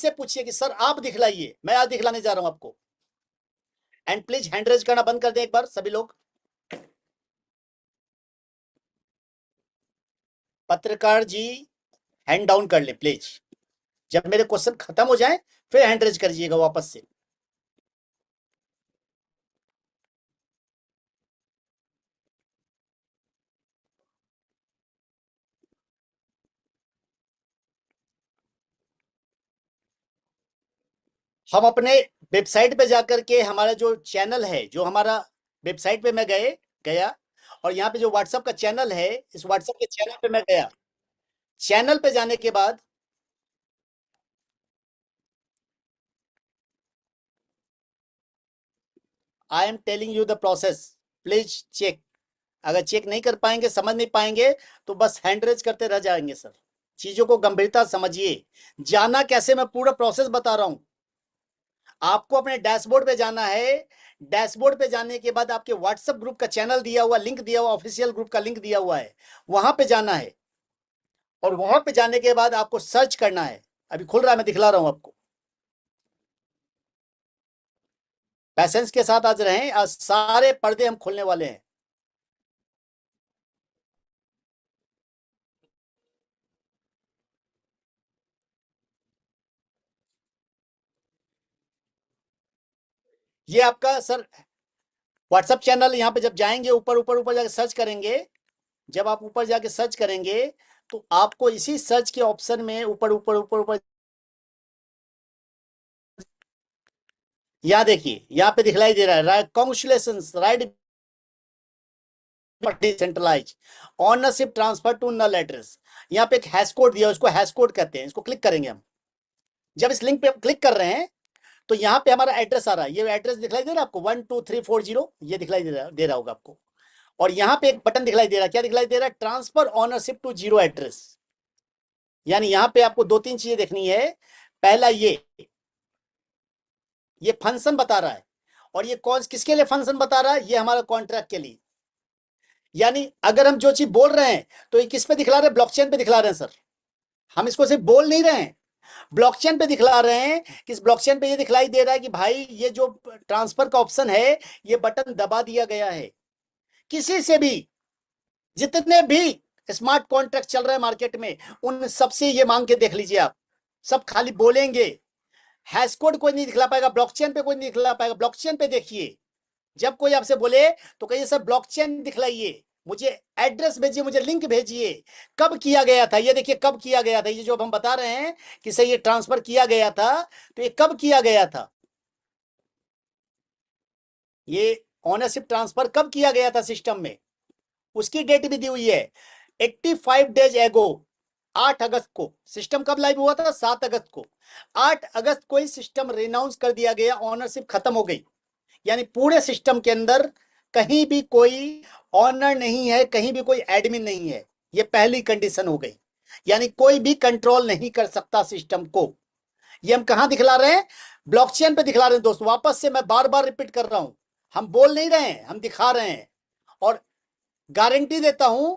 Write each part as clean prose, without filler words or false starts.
मुझसे पूछिए कि सर आप दिखलाइए, मैं आज दिखलाने जा रहा हूं आपको। एंड प्लीज हैंड रेज करना बंद कर दें एक बार सभी लोग। पत्रकार जी हैंड डाउन कर ले प्लीज। जब मेरे क्वेश्चन खत्म हो जाए फिर हैंड रेज करिएगा वापस से। हम अपने वेबसाइट पे जाकर के हमारा जो चैनल है, जो हमारा वेबसाइट पे मैं गया और यहाँ पे जो व्हाट्सएप का चैनल है, इस व्हाट्सएप के चैनल पे मैं गया। चैनल पे जाने के बाद I am telling you the process, please check. अगर चेक नहीं कर पाएंगे, समझ नहीं पाएंगे तो बस हैंड रेज करते रह जाएंगे सर। चीजों को गंभीरता समझिए। जाना कैसे, मैं पूरा प्रोसेस बता रहा हूं। आपको अपने डैशबोर्ड पे जाना है। डैशबोर्ड पे जाने के बाद आपके व्हाट्सएप ग्रुप का चैनल दिया हुआ, लिंक दिया हुआ, ऑफिशियल ग्रुप का लिंक दिया हुआ है, वहां पे जाना है। और वहां पे जाने के बाद आपको सर्च करना है। अभी खुल रहा है, मैं दिखला रहा हूं आपको। पैसेंस के साथ आज रहें, आज सारे पर्दे हम खोलने वाले हैं। ये आपका सर व्हाट्सएप चैनल। यहाँ पे जब जाएंगे ऊपर ऊपर ऊपर जाके सर्च करेंगे, जब आप ऊपर जाके सर्च करेंगे तो आपको इसी सर्च के ऑप्शन में ऊपर ऊपर ऊपर ऊपर यहाँ देखिए, यहाँ पे दिखलाई दे रहा है congratulation right decentralise ownership transfer to null address. यहाँ पे एक हैश कोड दिया, उसको हैश कोड कहते हैं। इसको क्लिक करेंगे हम। जब इस लिंक पे क्लिक कर रहे हैं तो यहाँ पे हमारा एड्रेस आ रहा है। ये एड्रेस दिखलाई दे रहा है आपको 12340, ये दिखलाई दे रहा होगा आपको। और यहाँ पे एक बटन दिखलाई दे रहा है, क्या दिखलाई दे रहा है? Transfer ownership to zero address. यानी यहाँ पे आपको दो तीन चीजें देखनी है। पहला ये फंक्शन बता रहा है, और ये कौन किसके लिए फंक्शन बता रहा है? ये हमारा कॉन्ट्रैक्ट के लिए। यानी अगर हम जो चीज बोल रहे हैं तो ये किस पे दिखला रहे हैं? ब्लॉकचेन पे दिखला रहे हैं सर। हम इसको सिर्फ बोल नहीं रहे हैं, ब्लॉकचेन पे दिखला रहे हैं। कि इस ब्लॉकचेन पे ये दिखलाई दे रहा है कि भाई ये जो ट्रांसफर का ऑप्शन है, ये बटन दबा दिया गया है। किसी से भी, जितने भी स्मार्ट कॉन्ट्रैक्ट चल रहे हैं मार्केट में, उन सबसे ये मांग के देख लीजिए आप। सब खाली बोलेंगे, हैश कोड कोई नहीं दिखला पाएगा, ब्लॉकचेन पे कोई नहीं दिखला पाएगा। ब्लॉकचेन पे देखिए, जब कोई आपसे बोले तो कहिए सर ब्लॉकचेन दिखलाइए, मुझे एड्रेस भेजिए, मुझे लिंक भेजिए। कब किया गया था? ये देखिए कब किया गया था। ये जो हम बता रहे हैं कि सर ये ट्रांसफर किया गया था, तो ये कब किया गया था? ये ओनरशिप ट्रांसफर कब किया गया था सिस्टम में, उसकी डेट भी दी हुई है। 85 डेज एगो, 8 अगस्त को। सिस्टम कब लाइव हुआ था? 7 अगस्त को। 8 अगस्त को ही सिस्टम रिनाउंस कर दिया गया, ओनरशिप खत्म हो गई। यानी पूरे सिस्टम के अंदर कहीं भी कोई ऑनर नहीं है, कहीं भी कोई एडमिन नहीं है। ये पहली कंडीशन हो गई। यानी कोई भी कंट्रोल नहीं कर सकता सिस्टम को। ये हम कहां दिखला रहे हैं? ब्लॉकचेन पे दिखला रहे हैं दोस्तों। वापस से मैं बार बार रिपीट कर रहा हूं, हम बोल नहीं रहे हैं, हम दिखा रहे हैं। और गारंटी देता हूं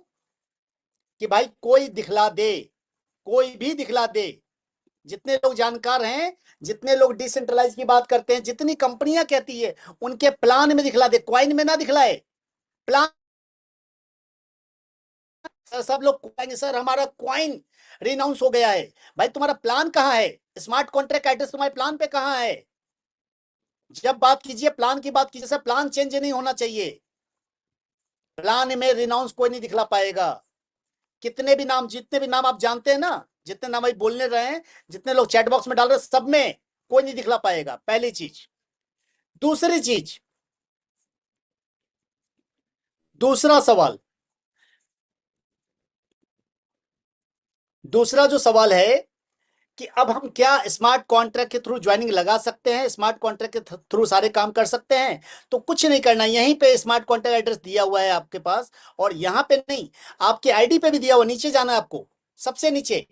कि भाई कोई दिखला दे, कोई भी दिखला दे। जितने लोग जानकार हैं, जितने लोग डिसेंट्रलाइज की बात करते हैं, जितनी कंपनियां कहती है, उनके प्लान में दिखला दे, क्वाइन में ना दिखलाए। प्लान सर सब लोग कहेंगे सर हमारा क्वाइन रिनाउंस हो गया है। भाई तुम्हारा प्लान कहां है? स्मार्ट कॉन्ट्रैक्ट एड्रेस तुम्हारे प्लान पे कहां है? जब बात कीजिए प्लान की बात कीजिए सर, प्लान चेंज नहीं होना चाहिए। प्लान में रिनाउंस कोई नहीं दिखला पाएगा। कितने भी नाम, जितने भी नाम आप जानते हैं ना, जितने नाम अभी बोलने रहे हैं, जितने लोग चैट बॉक्स में डाल रहे हैं, सब में कोई नहीं दिखला पाएगा। पहली चीज। दूसरी चीज, दूसरा सवाल, दूसरा जो सवाल है कि अब हम क्या स्मार्ट कॉन्ट्रैक्ट के थ्रू ज्वाइनिंग लगा सकते हैं? स्मार्ट कॉन्ट्रैक्ट के थ्रू सारे काम कर सकते हैं? तो कुछ नहीं करना, यहीं पे स्मार्ट कॉन्ट्रैक्ट एड्रेस दिया हुआ है आपके पास। और यहां पे नहीं, आपके आईडी पे भी दिया हुआ, नीचे जाना है आपको, सबसे नीचे।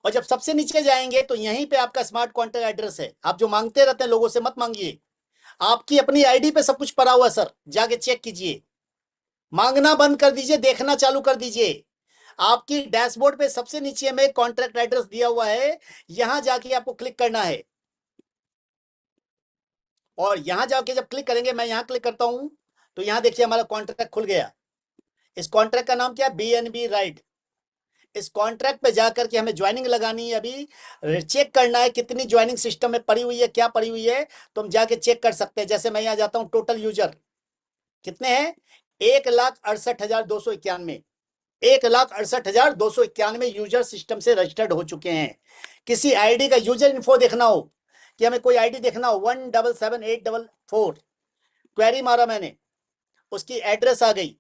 और जब सबसे नीचे जाएंगे तो यहीं पे आपका स्मार्ट कॉन्ट्रैक्ट एड्रेस है। आप जो मांगते रहते हैं लोगों से, मत मांगिए। आपकी अपनी आईडी पे सब कुछ पड़ा हुआ है सर, जाके चेक कीजिए। मांगना बंद कर दीजिए, देखना चालू कर दीजिए। आपकी डैशबोर्ड पे सबसे नीचे में कॉन्ट्रैक्ट एड्रेस दिया हुआ है, यहां जाके आपको क्लिक करना है। और यहां जाके जब क्लिक करेंगे, मैं यहां क्लिक करता हूं, तो यहां देखिए हमारा कॉन्ट्रैक्ट खुल गया। इस कॉन्ट्रैक्ट का नाम क्या है? BNB right. इस कॉन्ट्रैक्ट पे जाकर के हमें ज्वाइनिंग लगानी है। अभी चेक करना है कितनी ज्वाइनिंग सिस्टम में पड़ी हुई है, क्या पड़ी हुई है, तो हम जाके चेक कर सकते हैं। जैसे मैं यहां जाता हूं, टोटल यूजर कितने हैं? 1,68,291। 1,68,291 यूजर सिस्टम से रजिस्टर्ड हो चुके हैं। किसी आईडी का यूजर इन्फो देखना हो, कि हमें कोई आईडी देखना हो, 177,844 क्वेरी मारा मैंने, उसकी एड्रेस आ गई।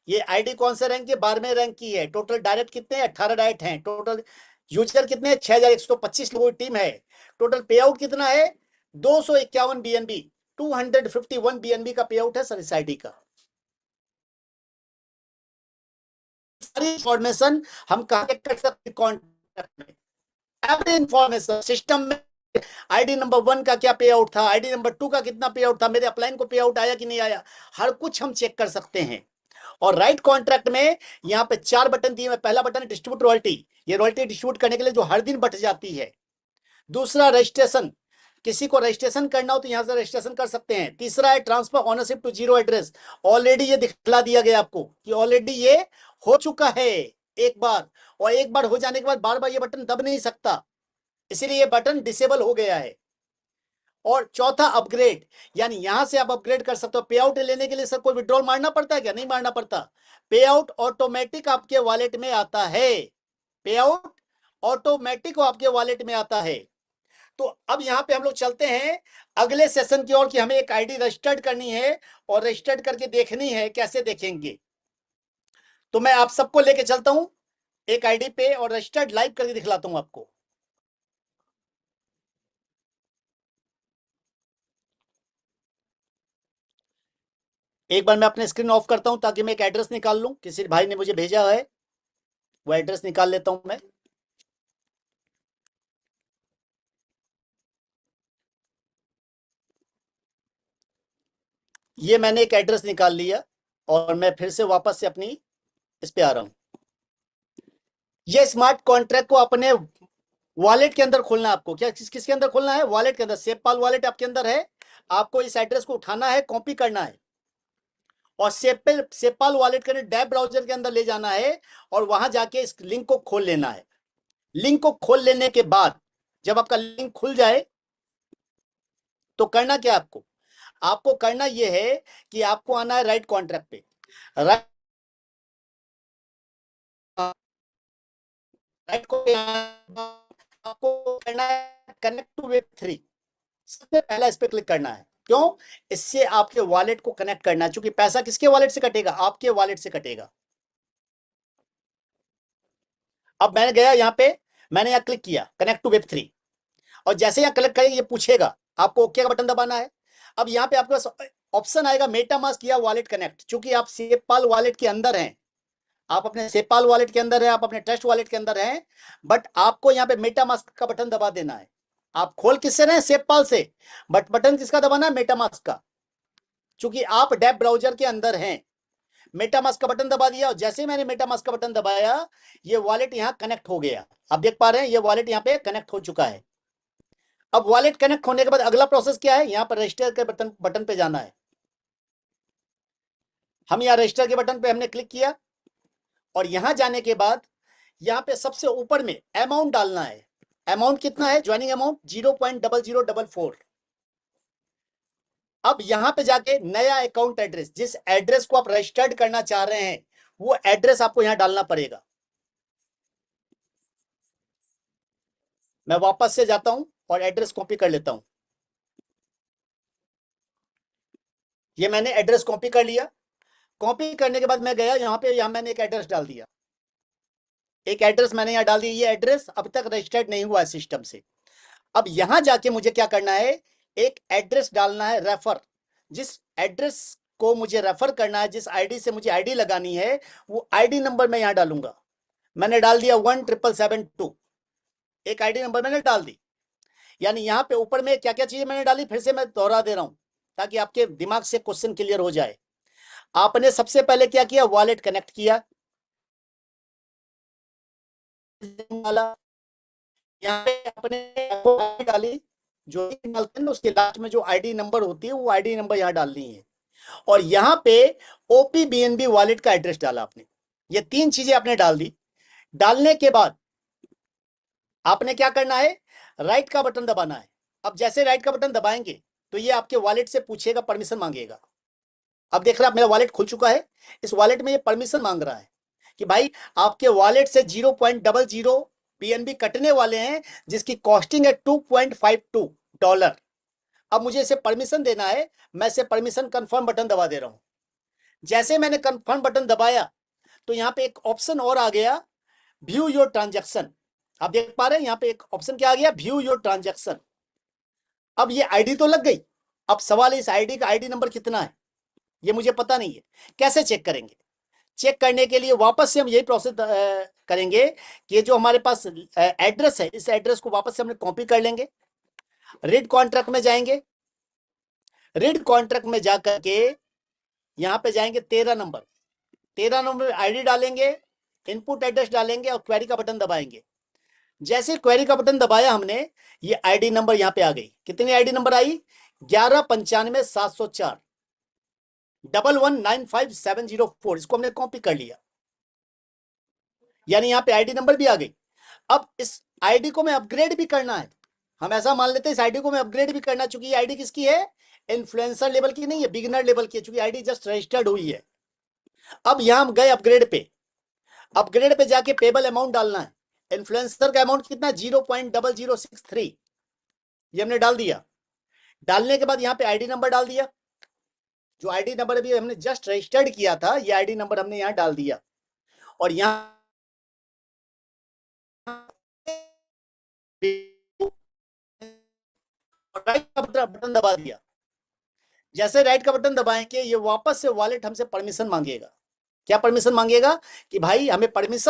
ये आईडी कौन से रैंक की? 12वें रैंक की है। टोटल डायरेक्ट कितने हैं? 18 डायरेक्ट हैं। टोटल यूजर कितने हैं? 6,125 लोगों की टीम है। टोटल पे आउट कितना है? 251 BNB, 251 BNB का पे आउट है सर इस आईडी का। सारी इंफॉर्मेशन हम कहां चेक कर सकते हैं? कॉन्टैक्ट में। एवरी इंफॉर्मेशन सिस्टम में, आईडी नंबर 1 का क्या पे आउट था, आईडी नंबर 2 का कितना पे आउट था, मेरे अपलाइन को पे आउट आया कि नहीं आया, हर कुछ हम चेक कर सकते हैं। और राइट कॉन्ट्रैक्ट में यहां पे 4 बटन दिए हुए। पहला बटन है डिस्ट्रीब्यूट रॉयल्टी, ये रॉयल्टी डिस्ट्रीब्यूट करने के लिए जो हर दिन बट जाती है। दूसरा रजिस्ट्रेशन, किसी को रजिस्ट्रेशन करना हो तो यहां से रजिस्ट्रेशन कर सकते हैं। तीसरा है transfer ownership to zero address, already ये दिखला दिया गया आपको कि ऑलरेडी ये हो चुका है एक बार, और एक बार हो जाने के बाद बार बार ये बटन दब नहीं सकता, इसीलिए ये बटन डिसेबल हो गया है। और चौथा अपग्रेड, यानी यहां से आप अपग्रेड कर सकते हो। पे आउट लेने के लिए सर कोई विड्रॉल मारना पड़ता है क्या? नहीं मारना पड़ता। पे आउट ऑटोमेटिक आपके वॉलेट में आता है। पे आउट ऑटोमेटिक आपके वॉलेट में आता है। तो अब यहां पे हम लोग चलते हैं अगले सेशन की ओर, कि हमें एक आईडी रजिस्टर्ड करनी है और रजिस्टर्ड करके देखनी है। कैसे देखेंगे? तो मैं आप सबको लेके चलता हूं एक आईडी पे और रजिस्टर्ड लाइव करके दिखलाता हूं आपको। एक बार मैं अपने स्क्रीन ऑफ करता हूं ताकि मैं एक एड्रेस निकाल लूं, किसी भाई ने मुझे भेजा है, वो एड्रेस निकाल लेता हूं मैं। ये मैंने एक एड्रेस निकाल लिया और मैं फिर से वापस से अपनी इस पे आ रहा हूं। ये स्मार्ट कॉन्ट्रैक्ट को अपने वॉलेट के अंदर खोलना है आपको। क्या किसके अंदर खोलना है? वॉलेट के अंदर। सेपपाल वॉलेट आपके अंदर है। आपको इस एड्रेस को उठाना है, कॉपी करना है और सेपपाल वॉलेट के डैब ब्राउजर के अंदर ले जाना है और वहां जाके इस लिंक को खोल लेना है। लिंक को खोल लेने के बाद जब आपका लिंक खुल जाए तो करना क्या आपको? आपको करना यह है कि आपको आना है राइट कॉन्ट्रैक्ट पे। राइट राइट को आपको करना है कनेक्ट टू वेब 3। सबसे पहला इस पे क्लिक करना है। क्यों? इससे आपके वॉलेट को कनेक्ट करना है, क्योंकि पैसा किसके वॉलेट से कटेगा? आपके वॉलेट से कटेगा। अब मैंने गया यहां पे, मैंने यहां क्लिक किया कनेक्ट टू वेब 3, और जैसे यहां क्लिक करेंगे ये पूछेगा आपको ओके का बटन दबाना है। अब यहां पे आपके पास ऑप्शन आएगा मेटामास्क या वॉलेट कनेक्ट। चूंकि आप सेपपाल वॉलेट के अंदर हैं, आप अपने सेपपाल वॉलेट के अंदर है, आप अपने ट्रस्ट वॉलेट के अंदर हैं, बट आपको यहां पे मेटामास्क का बटन दबा देना है। आप खोल किससे रहे हैं? सेपपाल से, बट बटन किसका दबाना है? मेटामास्क का। चूंकि आप डेब ब्राउजर के अंदर हैं, मेटामास्क का बटन दबा दिया और जैसे ही मैंने मेटामास्क का बटन दबाया ये वॉलेट यहां कनेक्ट हो गया। आप देख पा रहे हैं ये वॉलेट यहां पे कनेक्ट हो चुका है। अब वॉलेट कनेक्ट होने के बाद अगला प्रोसेस क्या है? यहां पर रजिस्टर के बटन पे जाना है। हम यहां रजिस्टर के बटन पे हमने क्लिक किया और यहां जाने के बाद यहां पे सबसे ऊपर में अमाउंट डालना है। अमाउंट कितना है? Joining amount 0.0044। अब यहां पे जाके नया अकाउंट एड्रेस, जिस एड्रेस को आप रजिस्टर्ड करना चाह रहे हैं वो एड्रेस आपको यहां डालना पड़ेगा। मैं वापस से जाता हूं और एड्रेस कॉपी कर लेता हूं। ये मैंने एड्रेस कॉपी कर लिया। कॉपी करने के बाद मैं गया यहां पे, यहां मैंने एक एड्रेस डाल दिया। एक एड्रेस मैंने यहां डाल दिया। ये एड्रेस अब तक रजिस्टर्ड नहीं हुआ है सिस्टम से। अब यहां जाके मुझे क्या करना है? एक एड्रेस डालना है रेफर। जिस एड्रेस को मुझे रेफर करना है, जिस आईडी से मुझे आईडी लगानी है, वो आईडी नंबर मैं यहां डालूंगा। मैंने डाल दिया 17772। एक आईडी नंबर मैंने डाल दी। यानी यहां पे ऊपर में क्या क्या चीजें मैंने डाली, फिर से मैं दोहरा दे रहा हूं ताकि आपके दिमाग से क्वेश्चन क्लियर हो जाए। आपने सबसे पहले क्या किया? वॉलेट कनेक्ट किया। डाला, यहाँ पे अपने आईडी डाली, जो डालते हैं ना उसके लास्ट में जो आईडी नंबर होती है वो आईडी नंबर यहाँ डालनी है, और यहाँ पे ओपीबीएनबी वॉलेट का एड्रेस डाला आपने। ये 3 चीजें आपने डाल दी। डालने के बाद आपने क्या करना है, राइट का बटन दबाना है। अब जैसे राइट का बटन दबाएंगे तो ये आपके वॉलेट से पूछेगा, परमिशन मांगेगा। अब देख रहे हैं मेरा वॉलेट खुल चुका है, इस वॉलेट में ये परमिशन मांग रहा है कि भाई आपके वॉलेट से 0.00 पीएनबी कटने वाले हैं, जिसकी कॉस्टिंग है $2.52। अब मुझे इसे परमिशन देना है, मैं इसे परमिशन कंफर्म बटन दबा दे रहा हूं। जैसे मैंने कंफर्म बटन दबाया तो यहाँ पे एक ऑप्शन और आ गया, व्यू योर ट्रांजैक्शन। आप देख पा रहे हैं यहाँ पे एक ऑप्शन क्या आ गया, व्यू योर ट्रांजैक्शन। अब ये आईडी तो लग गई, अब सवाल है इस आईडी का आईडी नंबर कितना है, ये मुझे पता नहीं है, कैसे चेक करेंगे। चेक करने के लिए वापस से हम यही प्रोसेस करेंगे कि जो हमारे पास एड्रेस है, इस एड्रेस को वापस से हमने कॉपी कर लेंगे, रीड कॉन्ट्रैक्ट में जाएंगे, रीड कॉन्ट्रैक्ट में जाकर के यहां पे जाएंगे 13 नंबर में आईडी डालेंगे, इनपुट एड्रेस डालेंगे और क्वेरी का बटन दबाएंगे। जैसे क्वेरी का बटन दबाया हमने, ये आईडी नंबर यहां पे आ गई। कितनी आईडी नंबर आई, 1195,704 1195,704। इसको हमने कॉपी कर लिया, यानी यहां पे आईडी नंबर भी आ गई। अब इस आईडी को मैं अपग्रेड भी करना है, हम ऐसा मान लेते हैं इस आईडी को मैं अपग्रेड भी करना, चूंकि ये आईडी किसकी है, इन्फ्लुएंसर लेवल की नहीं है, बिगिनर लेवल की है, चूंकि आईडी जस्ट रजिस्टर्ड हुई है। अब यहां हम गए अपग्रेड पे, अपग्रेड पे जाके पेबल अमाउंट डालना है। इन्फ्लुएंसर का अमाउंट कितना, 0.0063, ये हमने डाल दिया। डालने के बाद यहाँ पे आईडी नंबर डाल दिया, जो आईडी नंबर अभी हमने जस्ट रजिस्टर्ड किया था, ये आईडी नंबर हमने यहाँ डाल दिया, और यहाँ राइट का बटन दबा दिया। जैसे राइट का बटन दबाएंगे ये वापस से वॉलेट हमसे परमिशन मांगेगा। क्या परमिशन मांगेगा कि भाई हमें परमिशन